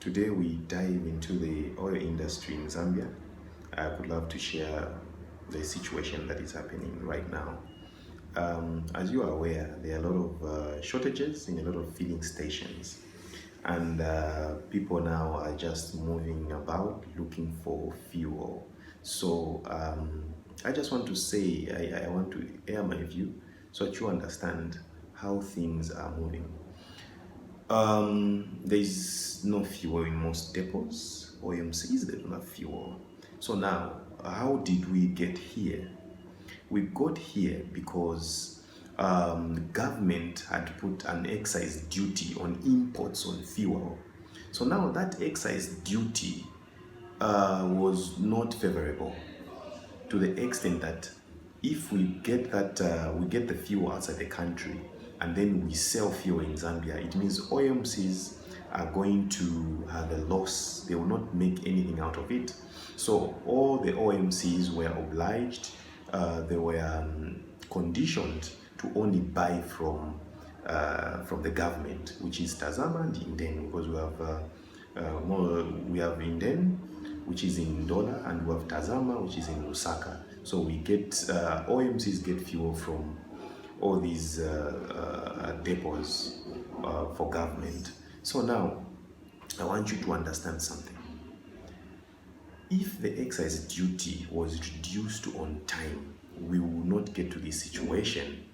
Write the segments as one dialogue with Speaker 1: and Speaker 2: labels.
Speaker 1: Today we dive into the oil industry in Zambia. I would love to share the situation that is happening right now. As you are aware, there are a lot of shortages in a lot of filling stations, and people now are just moving about looking for fuel. So I just want to say, I want to air my view so that you understand how things are moving. There's no fuel in most depots or MCs, they don't have fuel. So now, how did we get here? We got here because government had put an excise duty on imports on fuel. So now that excise duty was not favorable, to the extent that if we get we get the fuel outside the country and then we sell fuel in Zambia, it means OMCs are going to have a loss. They will not make anything out of it. So all the OMCs were obliged, they were conditioned to only buy from the government, which is Tazama and Inden, because we have Inden, which is in dollar, and we have Tazama, which is in Lusaka. So we get OMCs get fuel from all these depots for government. So now I want you to understand something. If the excise duty was reduced on time, we will not get to this situation,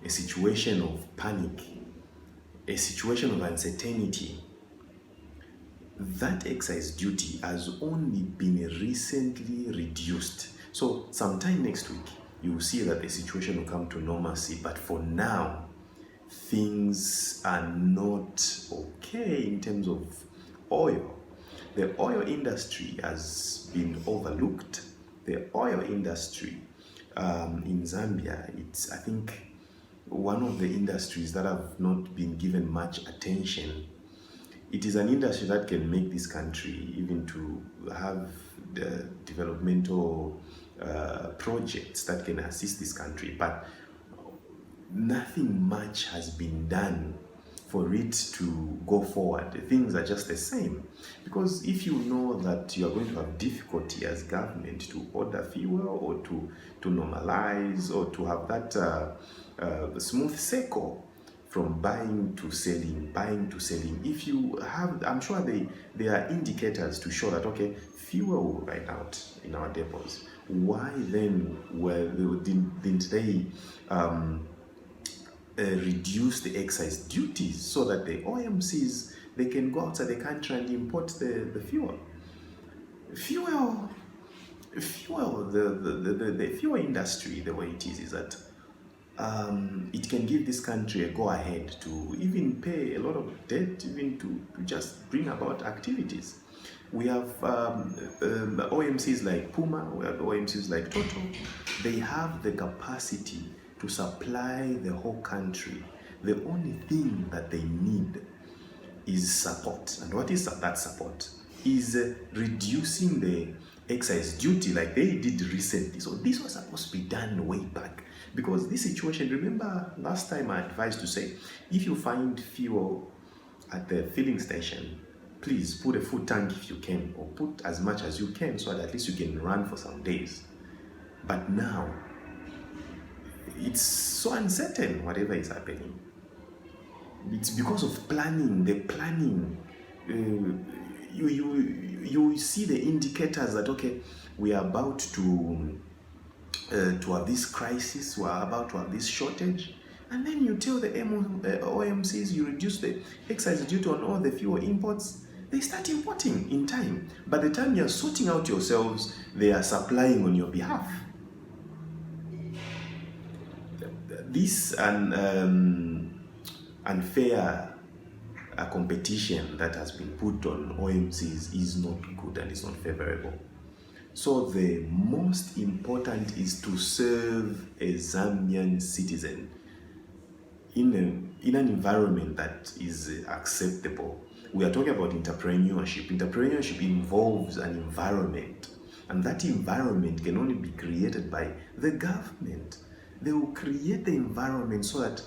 Speaker 1: a situation of panic, a situation of uncertainty. That excise duty has only been recently reduced. So sometime next week, you will see that the situation will come to normalcy. But for now, things are not okay in terms of oil. The oil industry has been overlooked. The oil industry in Zambia, it's, I think, one of the industries that have not been given much attention. It is an industry that can make this country even to have the developmental projects that can assist this country, but nothing much has been done for it to go forward. Things are just the same, because if you know that you are going to have difficulty as government to order fuel or to normalize or to have that smooth cycle from buying to selling, if you have, I'm sure there are indicators to show that, okay, fuel will run out in our depots. Why then didn't they reduce the excise duties so that the OMCs, they can go outside the country and import the fuel? The fuel industry, the way it is that it can give this country a go-ahead to even pay a lot of debt, even to just bring about activities. We have OMCs like Puma, we have OMCs like Total. They have the capacity to supply the whole country. The only thing that they need is support. And what is that support? Is reducing the excise duty like they did recently. So this was supposed to be done way back. Because this situation, remember last time I advised to say, if you find fuel at the filling station, please put a full tank if you can, or put as much as you can so that at least you can run for some days. But now, it's so uncertain whatever is happening. It's because of planning, the planning. You see the indicators that, okay, we are about to have this crisis, we are about to have this shortage, and then you tell the OMCs you reduce the excise duty on all the fuel imports, they start importing in time. By the time you're sorting out yourselves, they are supplying on your behalf. This unfair competition that has been put on OMCs is not good and it's not favorable. So the most important is to serve a Zambian citizen in an environment that is acceptable. We are talking about entrepreneurship. Entrepreneurship involves an environment, and that environment can only be created by the government. They will create the environment so that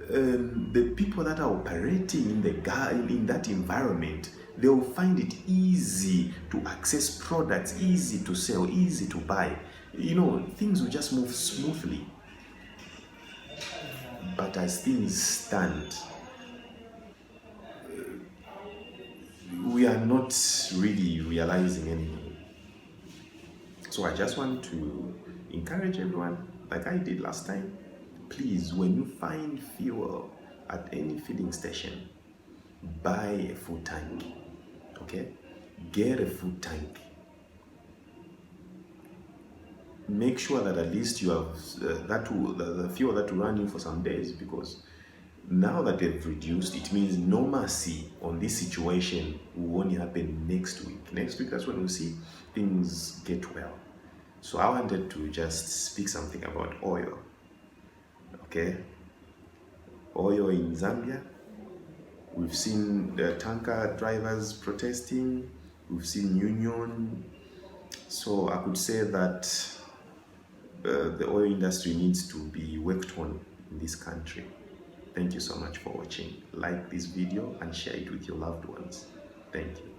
Speaker 1: the people that are operating in that environment, they will find it easy to access products, easy to sell, easy to buy. Things will just move smoothly. But as things stand, we are not really realizing anything. So I just want to encourage everyone, like I did last time, please, when you find fuel at any filling station, buy a full tank. Okay? Get a full tank. Make sure that at least you have the fuel that will run you for some days, because now that they've reduced, it means normalcy on this situation will only happen next week. Next week, that's when we'll see things get well. So I wanted to just speak something about oil. Okay? Oil in Zambia. We've seen the tanker drivers protesting. We've seen union. So I could say that the oil industry needs to be worked on in this country. Thank you so much for watching. Like this video and share it with your loved ones. Thank you.